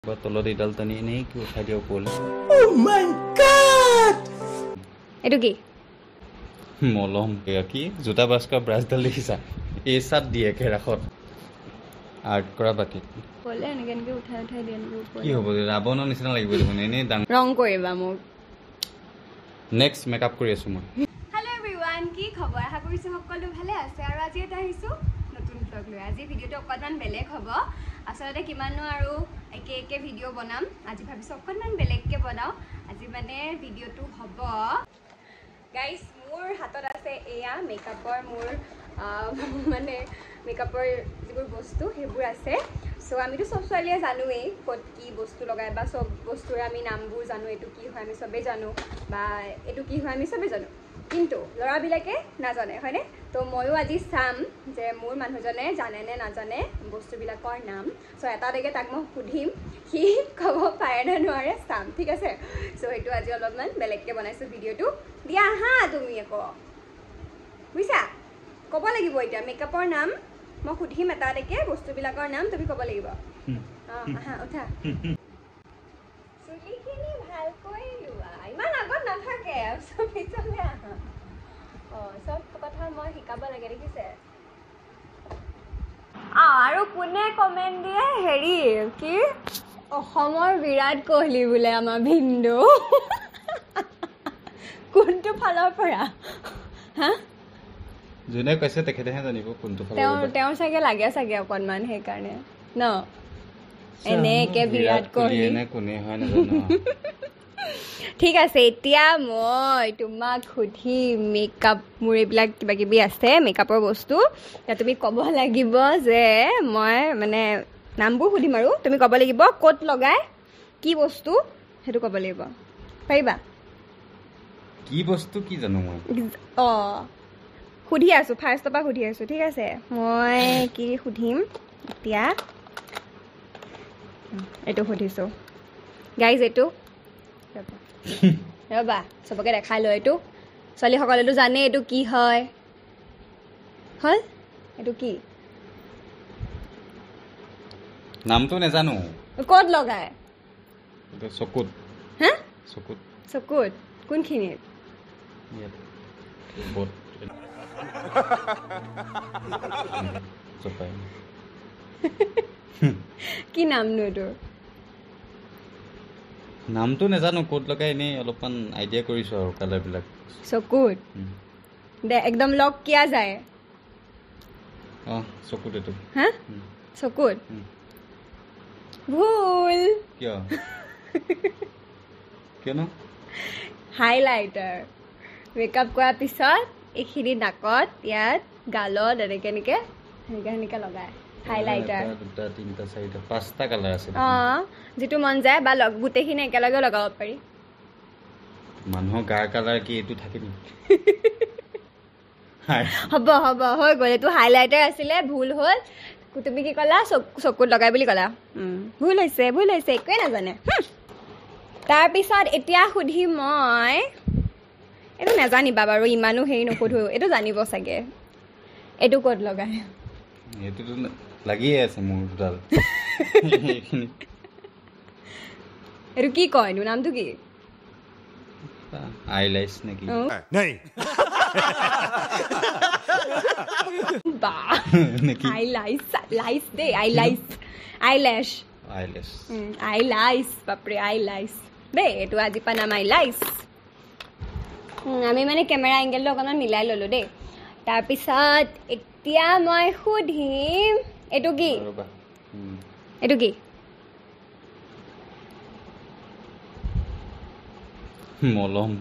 তলত এইডাল টানি এনেই কি উঠাই দিয়ক পল এইটো কি মলম কি জোতা বাস্কা ব্ৰাছডাল দেখিছা এই চাত দিয়ে কেৰাখত আৰ্ট কৰা বাকী বলে এনেকে এনেকে উঠাই উঠাই দিয়ে কি হ'ব ৰাৱণৰ নিচিনা লাগিব দেখোন এনেই ডাঙৰ ৰং কৰিবা মোক নেক্সট মেকআপ কৰি আছো মই হেল্ল' এভৰিৱান কি খবৰ আশা কৰিছো সকলো ভালে আছে আৰু আজি এটা আহিছো নতুন ব্লগ লৈ আজি ভিডিঅ'টো অকণমান বেলেগ হ'ব আচলতে কিমাননো আৰু একে একে ভিডিঅ' বনাম আজি ভাবিছো অকণমান বেলেগকৈ বনাওঁ আজি মানে ভিডিঅ'টো হ'ব গাইজ মোৰ হাতত আছে এয়া মেকআপৰ মোৰ মানে মেকআপৰ যিবোৰ বস্তু সেইবোৰ আছে চ' আমিতো চব ছোৱালীয়ে জানোৱেই ক'ত কি বস্তু লগায় বা চব বস্তুৰে আমি নামবোৰ জানো এইটো কি হয় আমি চবেই জানো বা এইটো কি হয় আমি চবেই জানো কিন্তু ল'ৰাবিলাকে নাজানে হয়নে তো ময়ো আজি চাম যে মোৰ মানুহজনে জানে নে নাজানে বস্তুবিলাকৰ নাম চ' এটা এটাকৈ তাক মই সুধিম সি ক'ব পাৰে নে নোৱাৰে চাম ঠিক আছে চ' সেইটো আজি অলপমান বেলেগকৈ বনাইছোঁ ভিডিঅ'টো দিয়া আহা তুমি আকৌ বুজিছা ক'ব লাগিব এতিয়া মেকআপৰ নাম মই সুধিম এটা এটাকৈ বস্তুবিলাকৰ নাম তুমি ক'ব লাগিব অঁ আহা উঠা চুলিখিনি ভালকৈ লোৱা ইমান আগত নাথাকে চব পিছলৈ আহা অঁ চব কথা মই শিকাব লাগে দেখিছে আৰু কোনে কমেণ্ট দিয়ে হেৰি কি অসমৰ বিৰাট কোহলি বোলে আমাৰ ভিন্দু কোনটো ফালৰ পৰা হা যোনে কৈছে তেখেতেহে জানিব কোনটো ফালৰ তেওঁৰ চাগে লাগে চাগে অকণমান সেইকাৰণে ন এনে একে বিৰাট কোহলি এনে কোনে হয় নাজানো ঠিক আছে এতিয়া মই তোমাক সুধিম মেকআপ মোৰ এইবিলাক কিবা কিবি আছে মেকআপৰ বস্তু এতিয়া তুমি ক'ব লাগিব যে মই মানে নামবোৰ সুধিম আৰু তুমি ক'ব লাগিব ক'ত লগায় কি বস্তু সেইটো ক'ব লাগিব পাৰিবা কি বস্তু কি জানো মই অঁ সুধি আছোঁ ফাৰ্ষ্টৰ পৰা সুধি আছোঁ ঠিক আছে মই কি সুধিম এতিয়া এইটো সুধিছোঁ গাইজ এইটো ৰ'বা চবকে দেখাই লওঁ এইটো ছোৱালীসকলেতো জানে এইটো কি হয় হ'ল এইটো কি নামটো নাজানো ক'ত লগায় চকুত হা চকুত চকুত কোনখিনিত কি নামনো এইটোৰ নামটো নাজানো ক'ত লগাই এনেই অলপমান আইডিয়া কৰিছো আৰু কালাৰবিলাক চকুত দে একদম লগ কিয়া যায় অঁ চকুত এইটো হা চকুত ভুল কিয় কিয়নো হাইলাইটাৰ মেকআপ কৰাৰ পিছত এইখিনি নাকত ইয়াত গালত এনেকৈ এনেকৈ সেনেকৈ লগায় হাইলাইটাৰ দুটা তিনিটা চাৰিটা পাঁচটা কালাৰ আছে অঁ যিটো মন যায় বা গোটেইখিনি একেলগে লগাব পাৰি মানুহৰ গাৰ কালাৰ কি এইটো থাকে নেকি হ'ব হ'ব হৈ গ'ল এইটো হাইলাইটাৰ আছিলে ভুল হ'ল তুমি কি ক'লা চকুত লগাই বুলি ক'লা ভুল হৈছে একোৱে নাজানে তাৰপিছত এতিয়া সুধিম মই এইটো নাজানিবা বাৰু ইমানো হেৰি নুসুধো এইটো জানিব চাগে এইটো ক'ত লগায় এইটোতো লাগিয়ে আছে মোৰ দুডাল এইটো কি কয়নো নামটো কি আইলাইছ নেকি আইলাইছ বাপৰে আইলাইছ দেই এইটো আজি পৰা নাম আইলাইছ আমি মানে কেমেৰা এংগেলটো অকণমান মিলাই ল'লোঁ দেই তাৰপিছত এতিয়া মই সুধিম এইটো কি এইটো কি মলম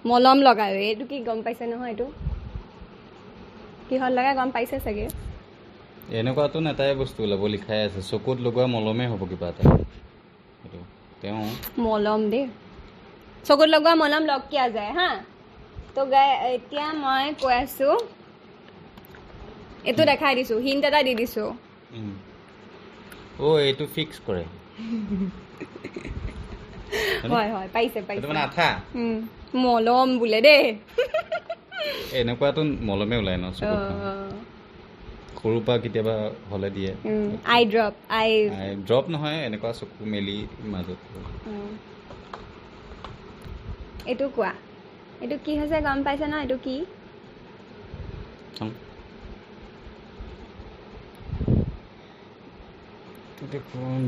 মলম লগায় এইটো কি গম পাইছে নহয় এইটো কিহত লগাই গম পাইছে চাগে এনেকুৱাতো এটাই বস্তু ওলাব লিখাই আছে চকুত লগোৱা মলমে হ'ব কিবা এটা তেওঁ মলম দেই চকুত লগোৱা মলম লগ কিয়া যায় হা তো এতিয়া মই কৈ আছোঁ এইটো দেখাই দিছোঁ হিণ্ট এটা দি দিছোঁ এইটো ফিক্স কৰে হয় হয় পাইছে এইটো পাইছে মানে আঠা মলম বোলে দেই এনেকুৱাতো মলমে ওলাই ন চকুত সৰুৰ পৰা কেতিয়াবা হ'লে দিয়ে আই ড্ৰপ আই ড্ৰপ নহয় এনেকুৱা চকু মেলি মাজত এইটো কোৱা এইটো কি হৈছে গম পাইছে ন এইটো কি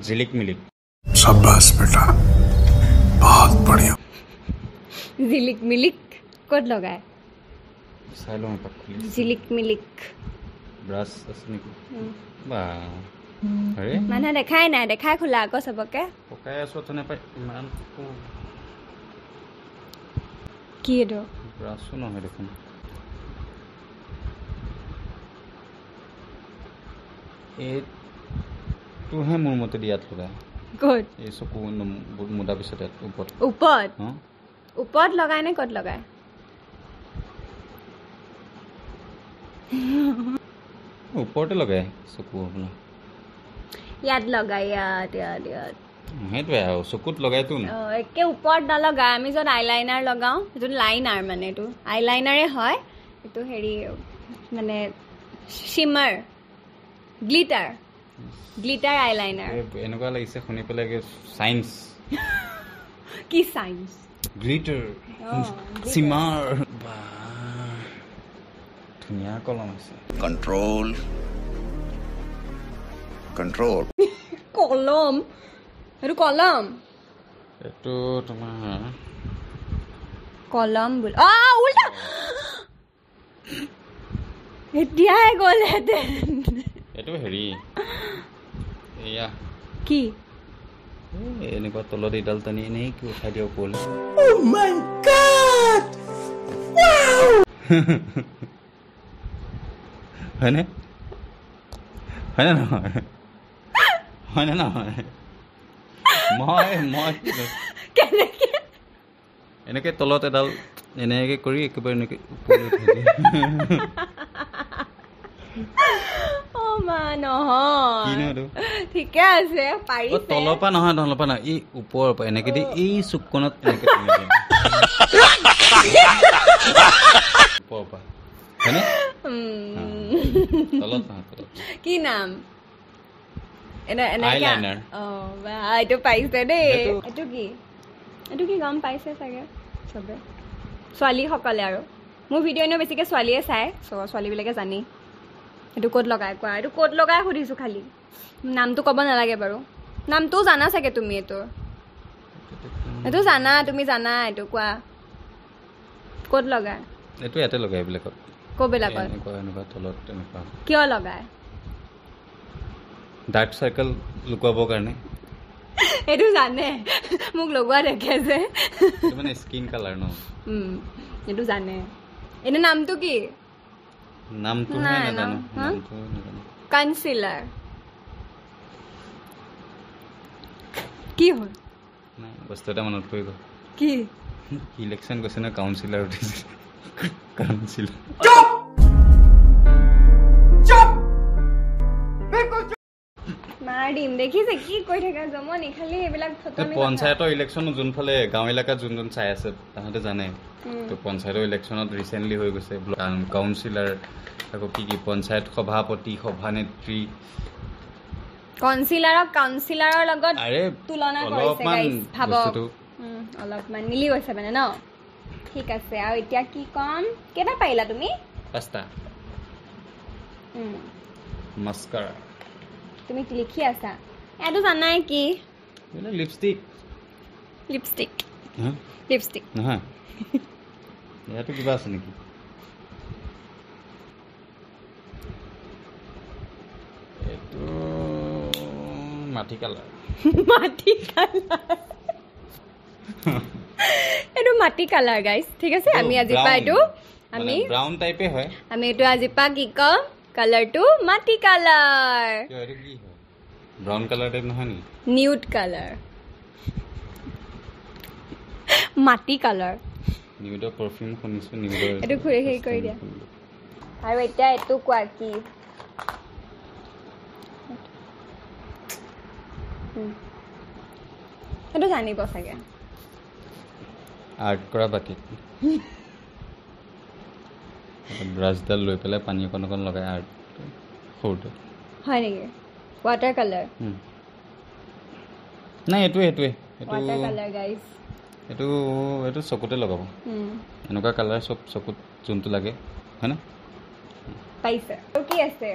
জিলিক মিলিক शाबाश बेटा बहुत बढ़िया জিলিক মিলিক ক'ত লগায় চাই লওঁ এপাক খুলি জিলিক মিলিক ব্ৰাছ আছে নেকি বা আৰে মানুহে দেখাই নাই দেখাই খোলা আকৌ চবকে পকাই আছো অথনি পাই ইমান কি এইটো ব্ৰাছো নহয় দেখোন এইটোহে মোৰ মতে দিয়াত লগাই ক'ত এই চকু মুদা পিছতে ওপৰত ওপৰত অঁ ওপৰত লগায় নে ক'ত লগায় ওপৰতে লগাই চকু আপোনাৰ ইয়াত লগায় ইয়াত ইয়াত ইয়াত সেইটোৱে আৰু চকুত লগাইতো একে ওপৰত নলগায় আমি য'ত আইলাইনাৰ লগাওঁ সেইটো লাইনাৰ মানে এইটো আইলাইনাৰে হয় এইটো হেৰি মানে শিমাৰ গ্লিটাৰ গ্লিটাৰ আইলাইনাৰ এনেকুৱা লাগিছে শুনি পেলাই চাইন্স কি চাইন্স গ্লিটাৰ চিমাৰ বা ধুনীয়া কলম আছে कंट्रोल कंट्रोल কলম এইটো কলম এইটো তোমাৰ কলম বোল উল্টা এতিয়াই গ'লহেঁতেন এইটো হেৰি এয়া কি এনেকুৱা তলত এইডাল টানি এনেই কি উঠাই দিয়ক পল হয়নে হয়নে নহয় হয়নে নহয় মই কেনেকে এনেকে তলত এডাল এনেকে কৰি একেবাৰে এনেকে ওপৰলৈ উঠাই দিয়ে নহয় কিনো এইটো ঠিকে আছে পাৰিছে তলৰ পৰা নহয় এই ওপৰৰ পৰা এনেকে দি এই চুককণত এনেকে টানি দিয়ে ওপৰৰ পৰা হয়নে তলত নহয় তলত কি নাম আইলাইনাৰ এইটো পাইছে দেই এইটো এইটো কি গম পাইছে চাগে চবে ছোৱালীসকলে আৰু মোৰ ভিডিঅ' এনেও বেছিকৈ ছোৱালীয়ে চায় ছোৱালীবিলাকে জানি এইটো ক'ত লগাই কোৱা এইটো ক'ত লগাই সুধিছোঁ খালি নামটো ক'ব নালাগে বাৰু নামটোও জানা চাগে তুমি এইটো জানা তুমি জানা এইটো কোৱা ক'ত লগাই এইটো ইয়াতে লগাই এইবিলাকত ক'বিলাকত এনেকুৱা তলত এনেকুৱা কিয় লগায় ডাৰ্ক চাৰ্কেল লুকুৱাবৰ কাৰণে এইটো জানে মোক লগোৱা দেখে যে এইটো মানে স্কিন কালাৰ ন এইটো জানে এনে নামটো কি নামটোহে নাই ন? নাজানো হা? নামটোহে নাজানো কনচিলাৰ কি হ'ল নাই বস্তু এটা মনত পৰি গ'ল কি ইলেকশ্যন গৈছে ন কাউন্সিলাৰ উঠিছে কাউন্সিলাৰ মাৰ দিম দেখিছে কি কৈ থাকে জমনি খালি এইবিলাক পঞ্চায়তৰ ইলেকশ্যন যোনফালে গাঁও এলেকাত যোন চাই আছে তাহাঁতে জানে তো পঞ্চায়তৰ ইলেকশ্যনত ৰিচেণ্টলি হৈ গৈছে কাউন্সিলাৰ আকৌ কি পঞ্চায়ত সভাপতি সভানেত্ৰী কাউন্সিলাৰৰ লগত তুলনা কৰিছে গাইজ ভাবক অলপমান মিলি গৈছে মানে ন ঠিক আছে আৰু এতিয়া কি ক'ম কেইটা পাৰিলা তুমি 5টা মাস্কাৰা তুমি লিখি আছা এইটো জানাই কি লিপষ্টিক নহয় ইয়াতো কিবা আছে নেকি এইটো মাটি কালাৰ এইটো মাটি কালাৰ গাইজ ঠিক আছে আমি আজিৰ পৰা এইটো ব্ৰাউন টাইপে হয় আমি এইটো আজিৰ পৰা কি ক'ম কালাৰটো মাটি কালাৰ এইটো কি হয় ব্ৰাউন কালাৰ টাইপ নহয় নেকি নিউড কালাৰ মাটি কালাৰ নিউডৰ পাৰফিউম শুনিছো নিউডৰ এইটো হেৰি কৰি দিয়া আৰু এতিয়া এইটো কোৱা কি সেইটো জানিব চাগে আৰ্ট কৰা বাকী ব্ৰাছডাল লৈ পেলাই পানী অকণ অকণ লগাই আৰ্ট সৰুতে হয় নেকি ৱাটাৰ কালাৰ নাই এইটোৱে ৱাটাৰ কালাৰ গাইজ এইটো চকুতে লগাব এনেকুৱা কালাৰ চব চকুত যোনটো লাগে হয়নে পাইছে আৰু কি আছে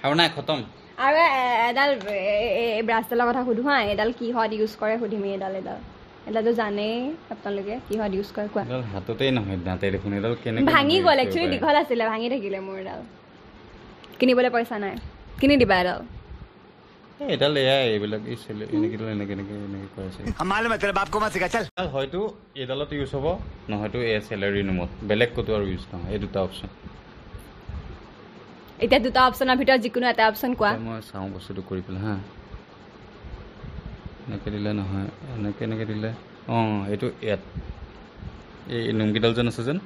আৰু নাই খতম আৰু এডাল ব্ৰাছডালৰ কথা সুধো হা এডাল কিহত ইউজ কৰে সুধিম এডালটো জানেই আপোনালোকে কিহত ইউজ কৰে কোৱা এডাল হাততেই নহয় দাঁতে দেখোন এডাল কেনেকৈ ভাঙি গ'ল একচুৱেলি দীঘল আছিলে ভাঙি থাকিলে মোৰ এডাল কিনিবলৈ পইচা নাই কিনি দিবা এডাল এডাল এয়াই এইবিলাক এনেকৈ কৰিছে হয়তো এইডালত ইউজ হ'ব নহয়তো এই চেলাৰী ৰুমত বেলেগ ক'তো আৰু ইউজ নহয় এই দুটা অপশ্যন এতিয়া দুটা অপশ্যনৰ ভিতৰত যিকোনো এটা অপশ্যন কোৱা মই চাওঁ বস্তুটো কৰি পেলাই হা এনেকৈ দিলে নহয় এনেকৈ দিলে এইটো ইয়াত এই নোমকেইডাল যেন আছে যেন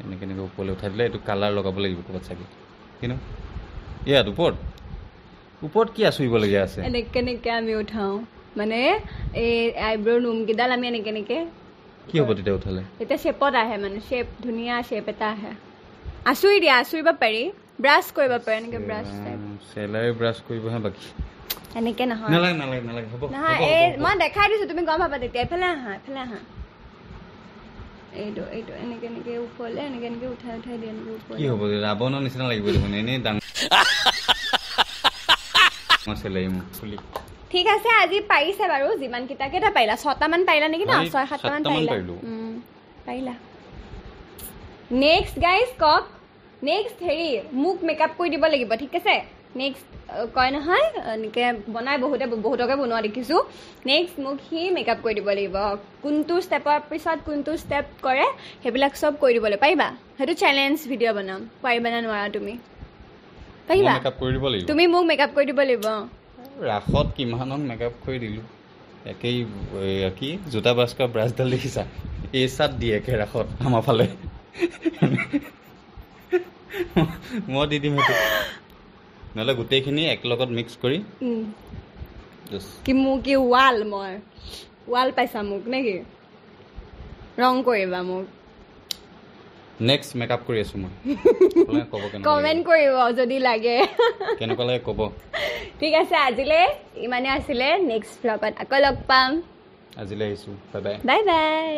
এনেকৈ ওপৰলৈ উঠাই দিলে এইটো কালাৰ লগাব লাগিব ক'ৰবাত চাগে কিন্তু ইয়াত ওপৰত কি আঁচুৰিবলগীয়া আছে এনেকৈ আমি উঠাওঁ মানে এই আইব্ৰৰ নোমকেইডাল আমি এনেকৈ কি হ'ব তেতিয়া উঠালে তেতিয়া শ্বেপত আহে মানে শ্বেপ ধুনীয়া শ্বেপ এটা আহে আঁচুৰি দিয়া আঁচুৰিব পাৰি ব্ৰাছ কৰিব পাৰে এনেকৈ ব্ৰাছ চেলাৰী ব্ৰাছ কৰিবহে বাকী এনেকৈ নহয় নালাগে হ'ব নহয় এই মই দেখাই দিছোঁ তুমি গম পাবা তেতিয়া এইফালে আহা এইটো এনেকৈ ওপৰলৈ এনেকৈ উঠাই দিয়ে এনেকৈ ওপৰলৈ কি হ'ব ৰাৱণৰ নিচিনা লাগিব দেখোন এনেই ডাঙৰ চেলাৰী মোক খুলি ঠিক আছে আজি পাৰিছে বাৰু যিমানকেইটা কেইটা পাৰিলা 6টামান পাৰিলা নেকি ন 6-7টামান পাৰিলা নেক্সট গাইজ কওক নেক্সট হেৰি মোক মেকআপ কৰি দিব লাগিব ঠিক আছে নেক্সট কয় নহয় এনেকৈ বনাই বহুতকে বনোৱা দেখিছোঁ নেক্সট মোক সি মেকআপ কৰি দিব লাগিব কোনটো ষ্টেপৰ পিছত কোনটো ষ্টেপ কৰে সেইবিলাক চব কৰি দিবলৈ পাৰিবা সেইটো চেলেঞ্জ ভিডিঅ' বনাম পাৰিবা নে নোৱাৰা তুমি পাৰিবা তুমি মোক মেকআপ কৰি দিব লাগিব ৰাসত কিমানক মেকআপ কৰি দিলোঁ একেই কি জোতা ব্ৰাছ কৰা ব্ৰাছডাল দেখিছা এই চাত দিয়ে একে ৰাসত আমাৰ ফালে মই দি দিম সেইটো নহ'লে গোটেইখিনি একেলগত মিক্স কৰি কি মোক কি ৱাল পাইছা মোক নেকি ৰং কৰিবা মোক নেক্সট মেকআপ কৰি আছোঁ মই কমেণ্ট কৰিব যদি লাগে কেনেকুৱা লাগে ক'ব ঠিক আছে আজিলৈ ইমানে আছিলে নেক্সট ভ্লগত আকৌ লগ পাম আজিলৈ আহিছোঁ বাই বাই